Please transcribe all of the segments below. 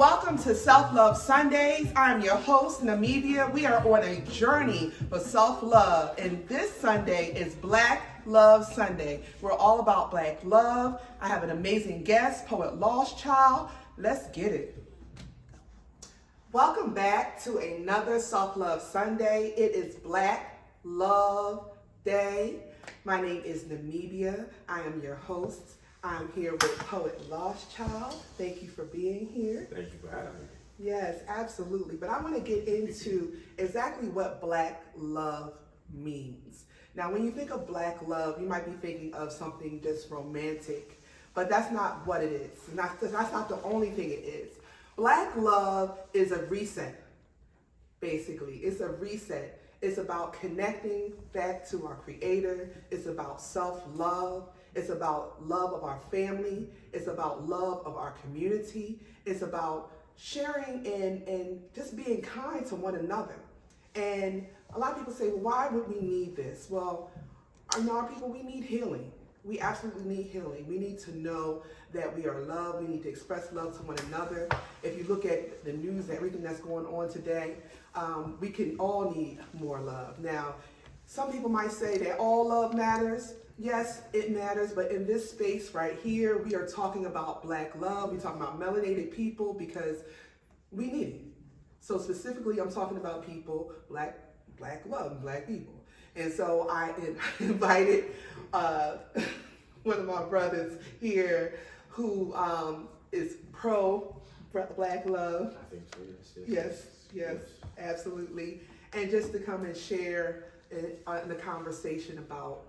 Welcome to Self-Love Sundays. I'm your host, Namibia. We are on a journey for self-love, and this Sunday is Black Love Sunday. We're all about Black love. I have an amazing guest, Poet Loschil. Let's get it. Welcome back to another Self-Love Sunday. It is Black Love Day. My name is Namibia. I am your host. I'm here with Poet Loschil. Thank you for being here. Thank you for having me. Yes, absolutely. But I want to get into exactly what Black love means. Now, when you think of Black love, you might be thinking of something just romantic, but that's not what it is. And that's not the only thing it is. Black love is a reset, basically. It's a reset. It's about connecting back to our Creator. It's about self-love. It's about love of our family. It's about love of our community. It's about sharing and just being kind to one another. And a lot of people say, well, why would we need this? Well, our people, we need healing. We absolutely need healing. We need to know that we are loved. We need to express love to one another. If you look at the news and everything that's going on today, we can all need more love. Now, some people might say that all love matters. Yes, it matters, but in this space right here, we are talking about Black love. We're talking about melanated people because we need it. So specifically, I'm talking about people, Black love, Black people. And so I invited one of my brothers here who is pro Black love. I think so, Yes, absolutely. And just to come and share in the conversation about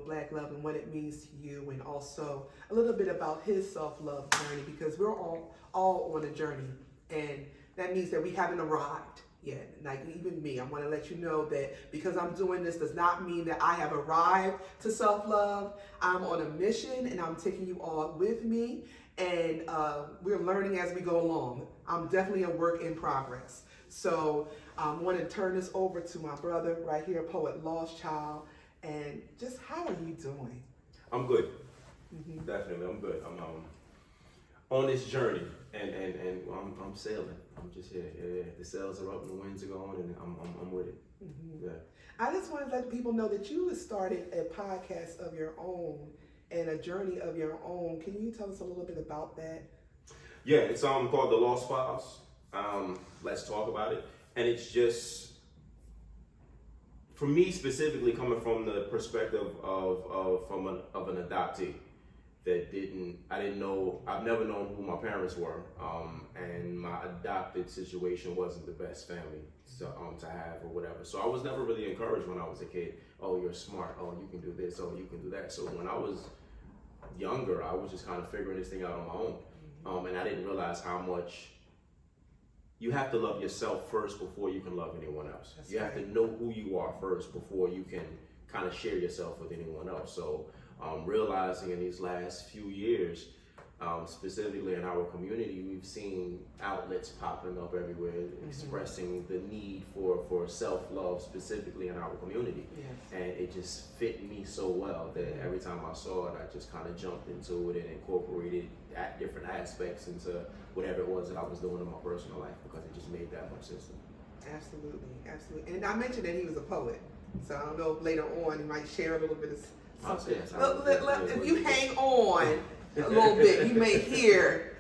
Black love and what it means to you, and also a little bit about his self-love journey, because we're all on a journey, and that means that we haven't arrived yet. Like even me, I want to let you know that because I'm doing this does not mean that I have arrived to self-love. I'm on a mission, and I'm taking you all with me, and we're learning as we go along. I'm definitely a work in progress. So I want to turn this over to my brother right here, Poet Loschil. And just how are you doing? I'm good. Definitely, I'm good. I'm on this journey, and I'm sailing. I'm just here. Yeah. The sails are up and the winds are going, and I'm with it. Yeah. I just want to let people know that you started a podcast of your own and a journey of your own. Can you tell us a little bit about that? Yeah, it's called The Lost Files. Let's talk about it, and it's just. For me specifically, coming from the perspective of an adoptee I've never known who my parents were, and my adopted situation wasn't the best family to have or whatever. So I was never really encouraged when I was a kid. Oh, you're smart. Oh, you can do this. Oh, you can do that. So when I was younger, I was just kind of figuring this thing out on my own, and I didn't realize how much. You have to love yourself first before you can love anyone else. You have to know who you are first before you can kind of share yourself with anyone else. So realizing in these last few years, specifically in our community, we've seen outlets popping up everywhere, expressing the need for self-love specifically in our community. And it just fit me so well that every time I saw it, I just kind of jumped into it and incorporated different aspects into whatever it was that I was doing in my personal life, because it just made that much sense to me. Absolutely. And I mentioned that he was a poet, so I don't know if later on he might share a little bit of something. If you hang on a little bit, you may hear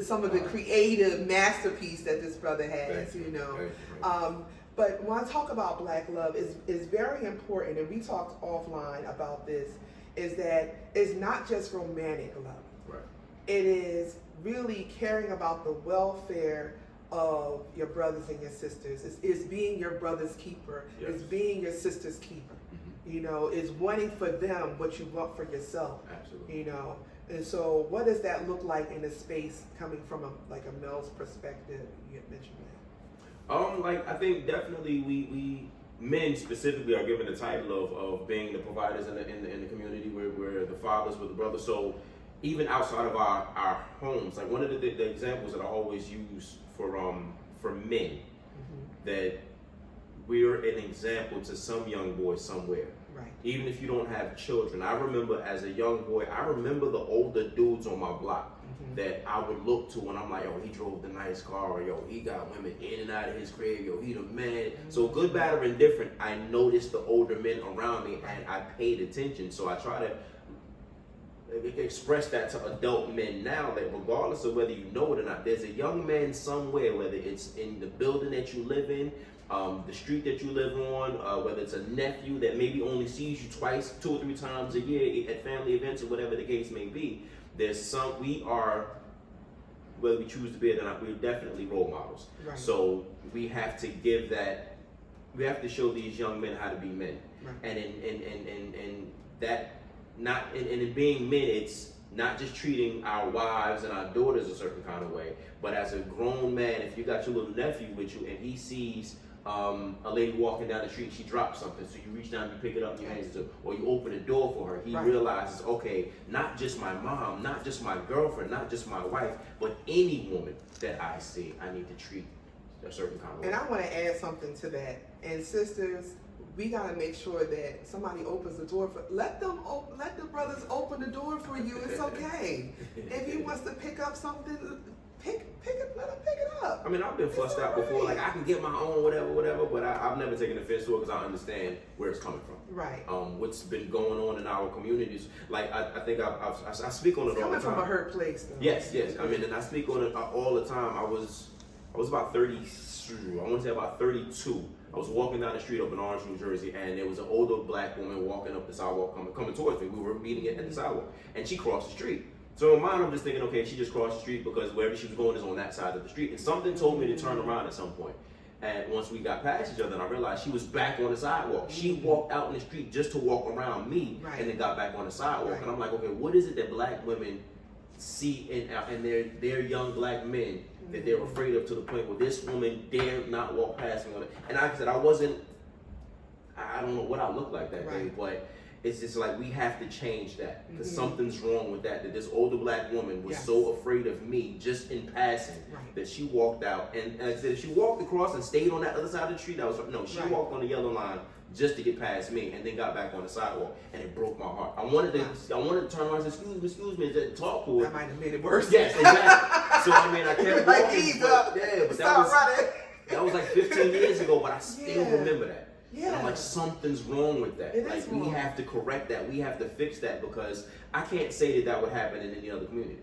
some of the creative masterpiece that this brother has, But when I talk about Black love, is very important, and we talked offline about this, is that it's not just romantic love. Right. It is really caring about the welfare of your brothers and your sisters. It's being your brother's keeper. Yes. It's being your sister's keeper. Is wanting for them what you want for yourself. Absolutely. And so what does that look like in a space coming from a male's perspective? You had mentioned that. I think definitely we men specifically are given the title of being the providers in the community, where we're the fathers, we're the brothers. So even outside of our homes, like one of the examples that I always use for men, that we're an example to some young boy somewhere. Right. Even if you don't have children. I remember as a young boy, I remember the older dudes on my block that I would look to when I'm like, yo, he drove the nice car, or yo, he got women in and out of his crib, yo, he the man. So good, bad, or indifferent, I noticed the older men around me and I paid attention. So I try to express that to adult men now, that regardless of whether you know it or not, there's a young man somewhere, whether it's in the building that you live in, the street that you live on, whether it's a nephew that maybe only sees you twice, 2 or 3 times a year at family events or whatever the case may be. We are, whether we choose to be it or not, we're definitely role models. Right. So we have to give that, we have to show these young men how to be men. Right. And in being men, it's not just treating our wives and our daughters a certain kind of way, but as a grown man, if you got your little nephew with you and he sees a lady walking down the street, she drops something, so you reach down, you pick it up, and you hand it to her, or you open the door for her. He realizes, okay, not just my mom, not just my girlfriend, not just my wife, but any woman that I see, I need to treat a certain kind of way. And I want to add something to that. And sisters, we got to make sure that somebody opens the door for. Let the brothers open the door for you. It's okay. If he wants to pick up something, pick it. Let him pick it up. I mean, I've been fussed out before. Like, I can get my own, whatever. But I've never taken offense to it because I understand where it's coming from. Right. What's been going on in our communities. Like, I think I speak on it all the time. Coming from a hurt place, though. Yes. I mean, and I speak on it all the time. I was about 30. I want to say about 32. I was walking down the street up in Orange, New Jersey, and there was an older black woman walking up the sidewalk, coming towards me. We were meeting at the sidewalk, and she crossed the street. So in my mind, I'm just thinking, okay, she just crossed the street because wherever she was going is on that side of the street. And something told me to turn around at some point. And once we got past each other, and I realized she was back on the sidewalk. She walked out in the street just to walk around me, and then got back on the sidewalk. And I'm like, okay, what is it that black women see in their young black men that they're afraid of, to the point where this woman dared not walk past me on it? And like I said, I don't know what I looked like that day, but it's just like we have to change that, because something's wrong with that this older black woman was so afraid of me just in passing that she walked out. And like I said, if she walked across and stayed on that other side of the street, she walked on the yellow line just to get past me, and then got back on the sidewalk, and it broke my heart. I wanted to turn around and say, excuse me, and talk to her. That might have made it worse. Yes, exactly. So I mean, I kept like walking, but that was like 15 years ago, but I still remember that. Yeah. And I'm like, something's wrong with that. It like, is we wrong. have to correct that. We have to fix that, because I can't say that would happen in any other community.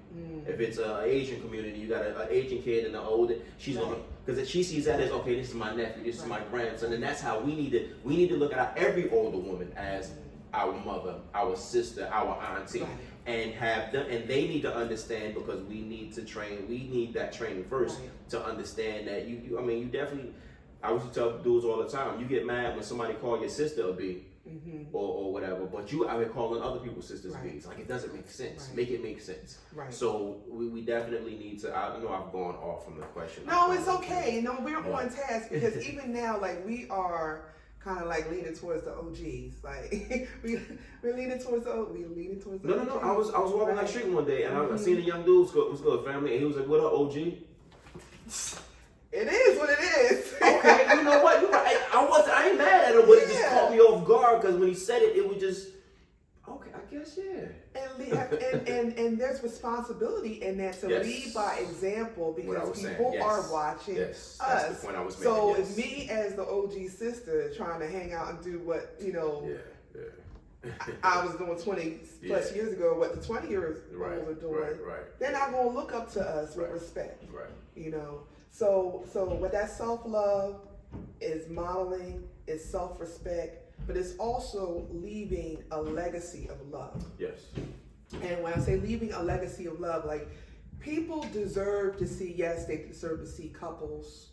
If it's an Asian community, you got an Asian kid and an older, she's gonna, because if she sees that as, okay, this is my nephew, this is my grandson, and that's how we need to look at every older woman as our mother, our sister, our auntie, and have them, and they need to understand, because we need to train. We need that training first to understand that you definitely. I used to tell dudes all the time, you get mad when somebody call your sister a B, or whatever, but you out here calling other people's sisters B's. Like, it doesn't make sense. Make it make sense. So we definitely need to, I know I've gone off from the question. No, it's okay. No, we're on task, because even now, like, we are kind of like leaning towards the OGs. Like, we're leaning towards the OGs. No. I was walking down the street one day, and I seen a young dude, was good family, and he was like, what up, OG? It is what it is. Okay, you know what? You're right. I ain't mad at him, but it just caught me off guard, because when he said it, it was just, okay, I guess, And there's responsibility in that, to lead by example, because people are watching us. That's the point I was making. So if me as the OG sister trying to hang out and do what, I was doing 20 plus years ago, what the 20 years olds are doing, they're not going to look up to us with respect. So what that self-love is modeling is self-respect, but it's also leaving a legacy of love. Yes. And when I say leaving a legacy of love, like, people deserve to see, they deserve to see couples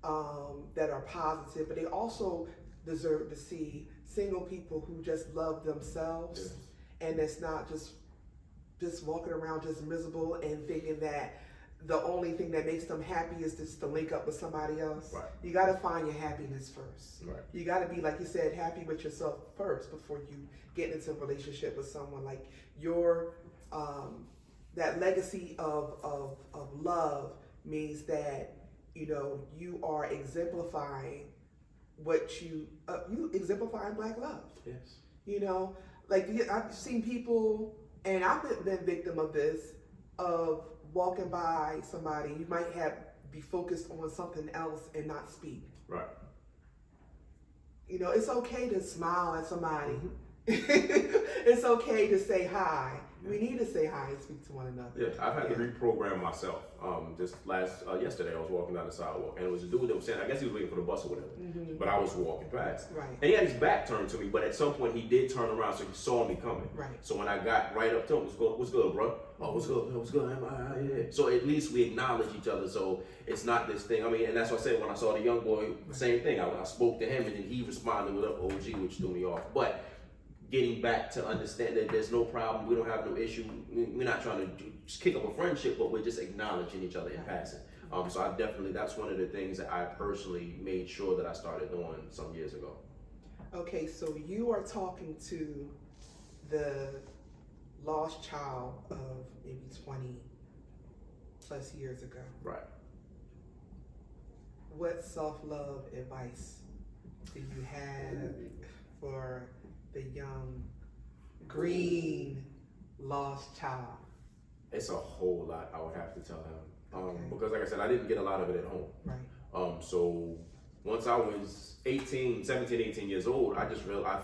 that are positive, but they also deserve to see single people who just love themselves, and it's not just walking around just miserable and thinking that the only thing that makes them happy is just to link up with somebody else. You got to find your happiness first. You got to be, like you said, happy with yourself first before you get into a relationship with someone. Like, your that legacy of love means that you are exemplifying what you exemplifying Black love. Like, I've seen people, and I've been victim of this, of walking by somebody, you might be focused on something else and not speak. Right. You know, it's okay to smile at somebody. Mm-hmm. It's okay to say hi. We need to say hi and speak to one another. Yeah, I've had to reprogram myself. Just yesterday, I was walking down the sidewalk, and it was a dude that was saying, I guess he was waiting for the bus or whatever, but I was walking past. Right. And he had his back turned to me, but at some point he did turn around, so he saw me coming. Right. So when I got right up to him, what's good, bro? Oh, what's good? What's good? Yeah. So at least we acknowledge each other, so it's not this thing. I mean, and that's what I said when I saw the young boy, same thing. I spoke to him, and then he responded with an OG, which threw me off. But getting back to understand that there's no problem, we don't have no issue. We're not trying to just kick up a friendship, but we're just acknowledging each other in passing. So I definitely, that's one of the things that I personally made sure that I started doing some years ago. Okay, so you are talking to the lost child of maybe 20 plus years ago. Right. What self-love advice do you have for the young, green, lost child? It's a whole lot I would have to tell him. Okay. Because like I said, I didn't get a lot of it at home. Right. So once I was 17, 18 years old, I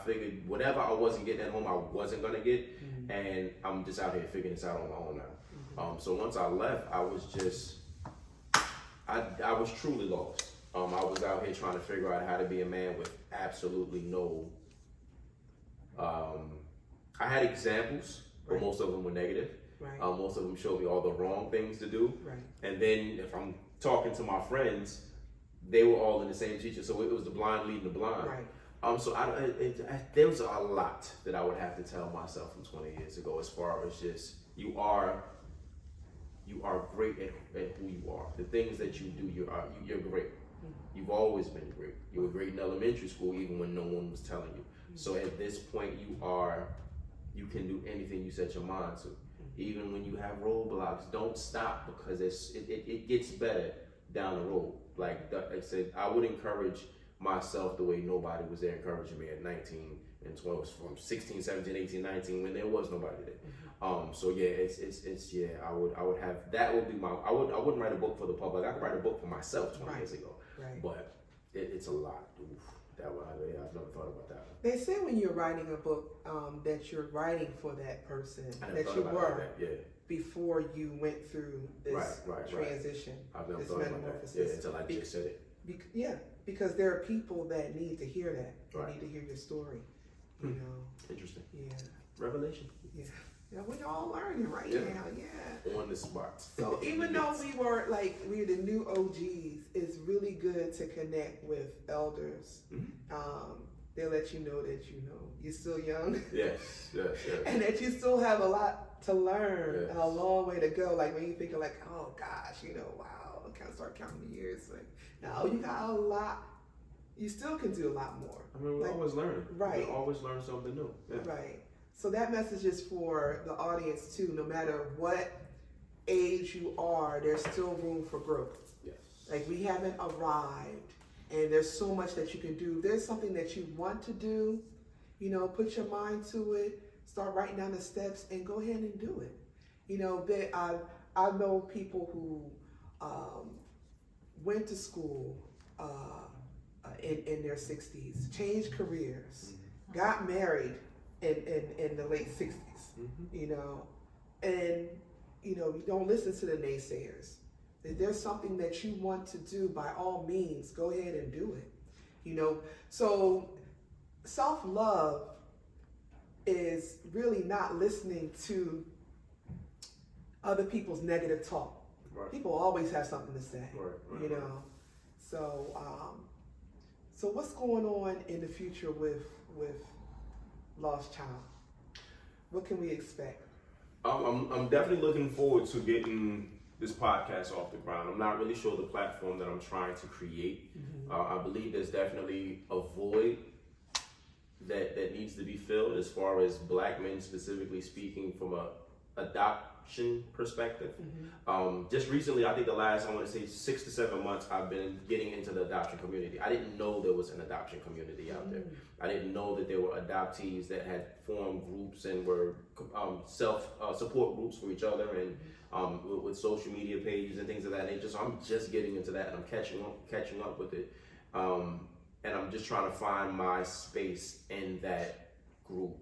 figured whatever I wasn't getting at home, I wasn't gonna get. And I'm just out here figuring this out on my own now. So once I left, I was just, I was truly lost. I was out here trying to figure out how to be a man with absolutely no, I had examples, but most of them were negative. Right. Most of them showed me all the wrong things to do. Right. And then if I'm talking to my friends, they were all in the same teacher, so it was the blind leading the blind. Right. So there was a lot that I would have to tell myself from 20 years ago, as far as just you are great at who you are. The things that you do, you're great. You've always been great. You were great in elementary school, even when no one was telling you. So at this point, you can do anything you set your mind to. Even when you have roadblocks, don't stop, because it gets better down the road. Like I said, I would encourage myself the way nobody was there encouraging me at 19 and 12, from 16, 17, 18, 19, when there was nobody there. So yeah, I would have, that would be I wouldn't write a book for the public. I could write a book for myself 20 years ago. Right. But it's a lot. Oof, I've never thought about that. They say when you're writing a book that you're writing for that person that you were before you went through this transition. I've never this thought about that. Yeah, until I just said it. Because there are people that need to hear that. They need to hear your story. You know. Interesting. Yeah. Revelation. Yeah. Yeah, we're all learning right now. Yeah. On the spot. So even though we're the new OGs, it's really good to connect with elders. They let you know that you're still young. Yes. And that you still have a lot to learn, and a long way to go. Like when you think of oh gosh, wow, I kind of start counting the years. No, you got a lot. You still can do a lot more. I mean, we're always learning. Right. We always learn something new. Yeah. Right. So that message is for the audience too. No matter what age you are, there's still room for growth. Yes. Like we haven't arrived, and there's so much that you can do. If there's something that you want to do, put your mind to it. Start writing down the steps and go ahead and do it. I know people who went to school in their 60s, changed careers, got married in the late 60s, and you don't listen to the naysayers. If there's something that you want to do, by all means, go ahead and do it. So self-love is really not listening to other people's negative talk. Right. People always have something to say, right. So what's going on in the future with Lost Child? What can we expect? I'm definitely looking forward to getting this podcast off the ground. I'm not really sure the platform that I'm trying to create. I believe there's definitely a void that needs to be filled, as far as Black men specifically speaking, from adoption perspective. Just recently, I think the last, I want to say 6 to 7 months, I've been getting into the adoption community. I didn't know there was an adoption community out there. I didn't know that there were adoptees that had formed groups and were self-support groups for each other, and with social media pages and things of that nature. So I'm just getting into that, and I'm catching up with it. And I'm just trying to find my space in that group.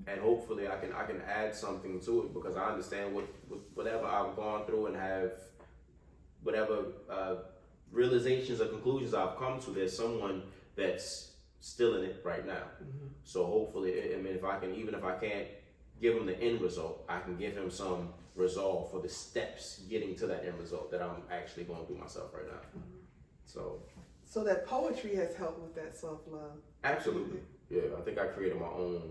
And hopefully I can add something to it, because I understand whatever I've gone through and have whatever realizations or conclusions I've come to, there's someone that's still in it right now. So hopefully, I mean, if I can't give him the end result, I can give him some resolve for the steps getting to that end result that I'm actually going through myself right now. So that poetry has helped with that self-love. Absolutely. Yeah, I think I created my own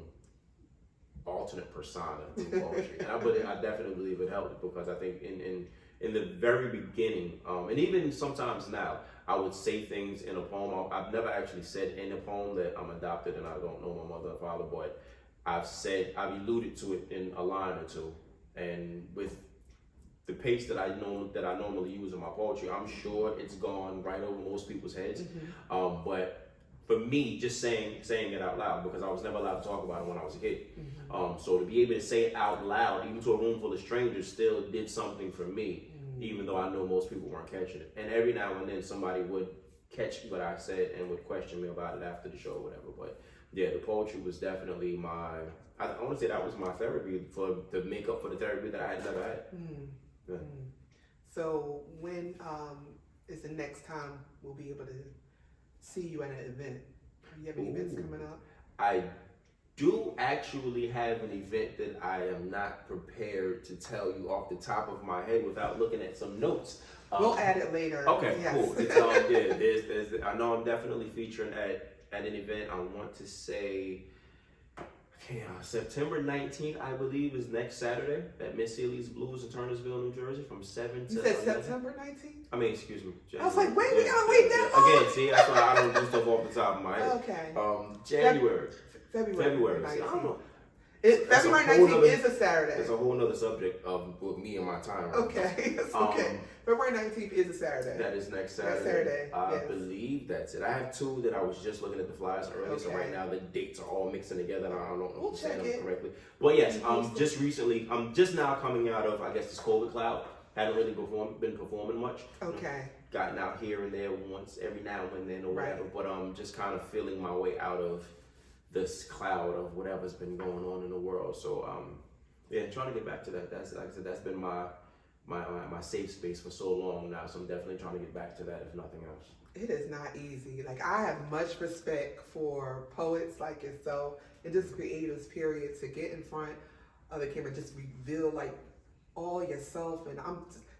alternate persona through poetry. And I definitely believe it helped, because I think in the very beginning, and even sometimes now, I would say things in a poem. I've never actually said in a poem that I'm adopted and I don't know my mother and father, but I've alluded to it in a line or two. And with the pace that I normally use in my poetry, I'm sure it's gone right over most people's heads. But for me, just saying it out loud, because I was never allowed to talk about it when I was a kid. So to be able to say it out loud, even to a room full of strangers, still did something for me, even though I know most people weren't catching it. And every now and then somebody would catch what I said and would question me about it after the show or whatever. But yeah, the poetry was definitely I want to say that was my therapy to make up for the therapy that I had never had. Yeah. So when is the next time we'll be able to see you at an event? Do you have any events coming up? I do actually have an event that I am not prepared to tell you off the top of my head without looking at some notes. We'll add it later. Okay, yes. Cool. It's, I know I'm definitely featuring at an event. I want to say, September 19th, I believe, is next Saturday at Miss Seeley's Blues in Turnersville, New Jersey, from 7 to 11. You said September 19th? Excuse me. January. I was like, wait, we gotta wait that long? Again, see, that's why I don't do stuff off the top of my head. Okay. January. February 19th. I don't know. February 19th is a Saturday. It's a whole nother subject with me and my time. Okay, that's okay. February 19th is a Saturday. That is next Saturday. Next Saturday, I believe that's it. I have two that I was just looking at the flyers earlier, so right now the dates are all mixing together, and I don't know if I'm saying them correctly. But yes, just recently, I'm just now coming out of, I guess, this COVID cloud. Haven't really been performing much. Okay. Gotten out here and there once, every now and then or whatever, but just kind of feeling my way out of this cloud of whatever's been going on in the world. So trying to get back to that. That's, like I said, that's been my safe space for so long now. So I'm definitely trying to get back to that, if nothing else. It is not easy. Like, I have much respect for poets like yourself and just creatives, period, to get in front of the camera, just reveal like all yourself. And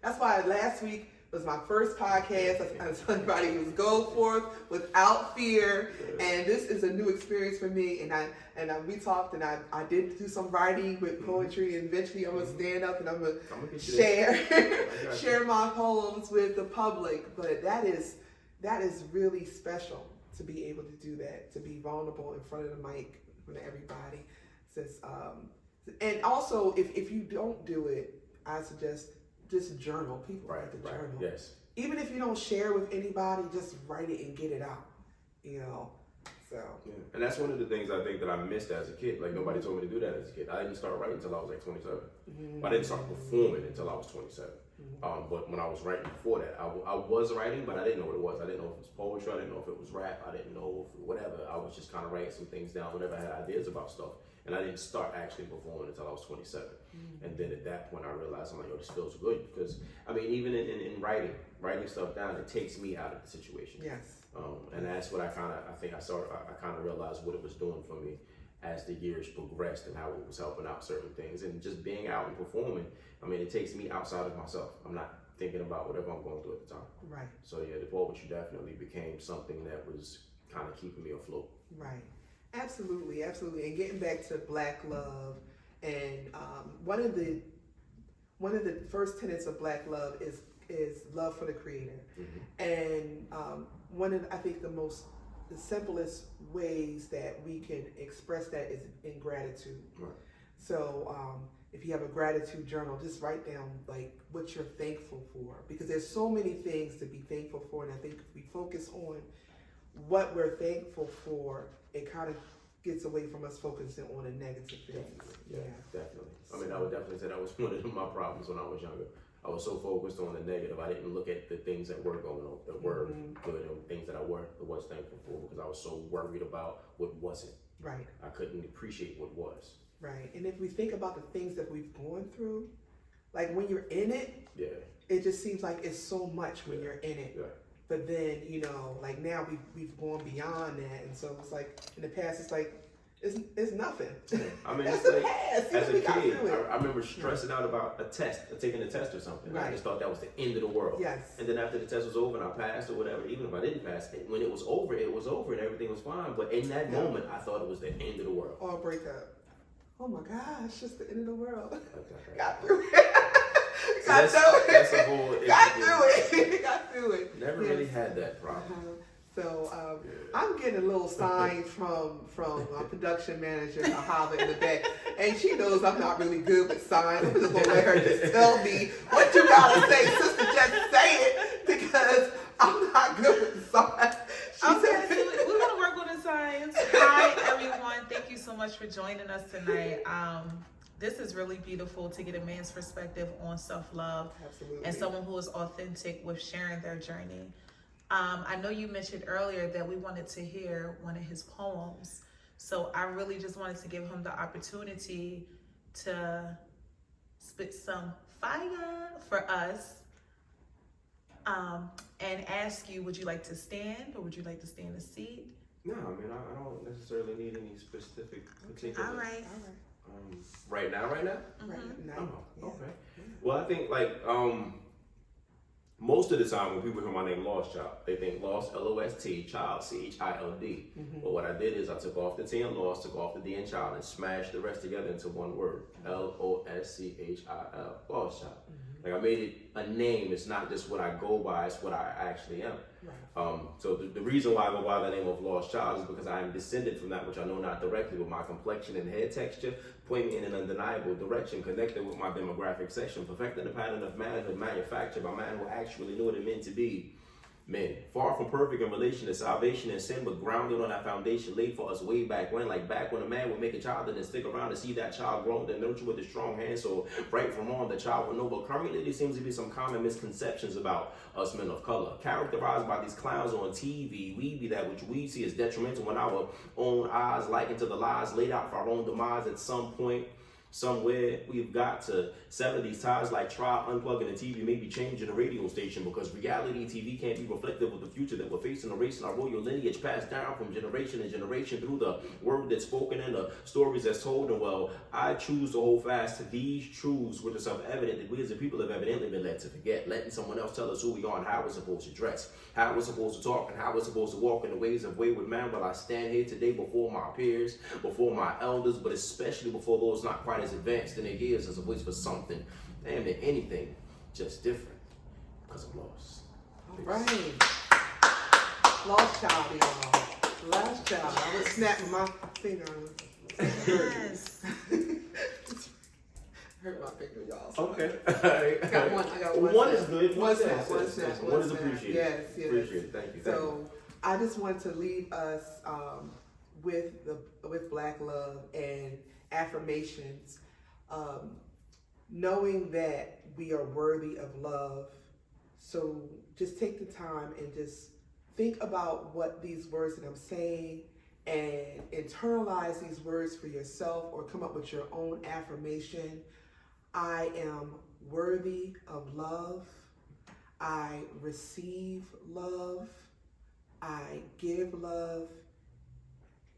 that's why last week was my first podcast. I was telling everybody, was go forth without fear, and this is a new experience for me. And we talked, and I did do some writing with poetry, and eventually I'm gonna stand up and I'm gonna share my poems with the public. But that is really special to be able to do that, to be vulnerable in front of the mic, in front of everybody. And also, if you don't do it, I suggest just journal. People like to journal. Yes. Even if you don't share with anybody, just write it and get it out. So. Yeah. And that's one of the things I think that I missed as a kid. Like, nobody told me to do that as a kid. I didn't start writing until I was like 27. I didn't start performing until I was 27. But when I was writing before that, I was writing, but I didn't know what it was. I didn't know if it was poetry. I didn't know if it was rap. I didn't know if whatever. I was just kind of writing some things down whenever I had ideas about stuff. And I didn't start actually performing until I was 27. And then at that point, I realized, I'm like, this feels good. Because, I mean, even in writing stuff down, it takes me out of the situation. Yes. And that's what I kind of realized what it was doing for me as the years progressed and how it was helping out certain things. And just being out and performing, I mean, it takes me outside of myself. I'm not thinking about whatever I'm going through at the time. Right. So yeah, the poetry definitely became something that was kind of keeping me afloat. Right. Absolutely. And getting back to Black love, and one of the first tenets of Black love is love for the Creator. And one of, I think, the simplest ways that we can express that is in gratitude. Right. So if you have a gratitude journal, just write down like what you're thankful for, because there's so many things to be thankful for. And I think if we focus on what we're thankful for, it kind of gets away from us focusing on the negative things. Yeah, definitely. I mean, I would definitely say that was one of my problems when I was younger. I was so focused on the negative, I didn't look at the things that were going on, that were good, and things that I was thankful for, because I was so worried about what wasn't. Right. I couldn't appreciate what was. Right. And if we think about the things that we've gone through, like when you're in it, yeah, it just seems like it's so much when you're in it. Yeah. But then, you know, like now we've gone beyond that, and so it's like in the past, it's like it's nothing. I mean, That's it's the like, past. as a We got kid, through it. I remember stressing out about a test, taking a test or something. Right. I just thought that was the end of the world. Yes. And then after the test was over and I passed or whatever, even if I didn't pass, when it was over and everything was fine. But in that moment, I thought it was the end of the world. All break up. Oh my gosh, just the end of the world. Okay. Got through it. So that's a whole issue. Got through it. Got through it. Never really had that problem. So I'm getting a little sign from our production manager, Ahava, in the back, and she knows I'm not really good with signs. I'm just gonna let her just tell me what you gotta say, sister. Just say it, because I'm not good with the signs. Okay, so we're gonna work on the signs. Hi everyone, thank you so much for joining us tonight. This is really beautiful to get a man's perspective on self-love. Absolutely. And someone who is authentic with sharing their journey. I know you mentioned earlier that we wanted to hear one of his poems. So I really just wanted to give him the opportunity to spit some fire for us. And ask you, would you like to stand or would you like to stay in a seat? No, I mean, I don't necessarily need any specific particular. All right. Right now? Right now. Oh, okay. Well, I think like most of the time when people hear my name Lost Child, they think Lost, L-O-S-T, Child, C-H-I-L-D. But what I did is I took off the T and Lost, took off the D and Child, and smashed the rest together into one word, L-O-S-C-H-I-L, Lost Child. Like I made it a name. It's not just what I go by, it's what I actually am. Right. So the reason why I go by the name of Lost Child is because I am descended from that which I know not directly, but my complexion and hair texture point me in an undeniable direction, connected with my demographic section, perfecting the pattern of manhood manufactured by man who actually knew what it meant to be men. Far from perfect in relation to salvation and sin, but grounded on that foundation laid for us way back when, like back when a man would make a child and then stick around to see that child grow and nurture with a strong hand. So right from wrong, the child will know. But currently there seems to be some common misconceptions about us men of color, characterized by these clowns on TV. We be that which we see as detrimental when our own eyes liken to the lies laid out for our own demise. At some point, somewhere, we've got to sever these ties, like try unplugging the TV, maybe changing the radio station, because reality TV can't be reflective of the future that we're facing, erasing our royal lineage passed down from generation to generation through the word that's spoken and the stories that's told. And well, I choose to hold fast to these truths, which are self-evident that we as a people have evidently been led to forget, letting someone else tell us who we are and how we're supposed to dress, how we're supposed to talk, and how we're supposed to walk in the ways of wayward man. While I stand here today before my peers, before my elders, but especially before those not quite as advanced in their years, as a voice for something, damn near anything, just different, because I'm lost. All right. Lost child, y'all. Lost child. I was snapping my finger. Yes. Hurt my finger, y'all. Okay. I got one. One is good. One snap. One is appreciated. Yes. Appreciate it. Thank you. So I just want to leave us with Black love and affirmations, knowing that we are worthy of love. So just take the time and just think about what these words that I'm saying and internalize these words for yourself, or come up with your own affirmation. I am worthy of love. I receive love. I give love.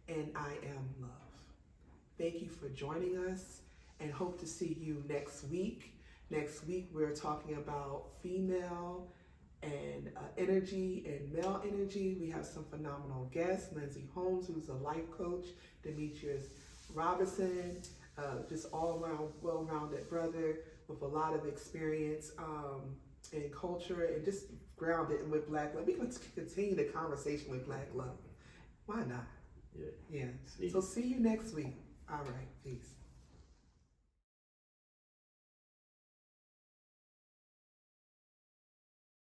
And I am love. Thank you for joining us, and hope to see you next week. Next week, we're talking about female and energy and male energy. We have some phenomenal guests: Lindsay Holmes, who's a life coach, Demetrius Robinson, just all around well-rounded brother with a lot of experience in culture and just grounded with Black love. We're going to continue the conversation with Black love. Why not? Yeah. So see you next week. All right. Peace.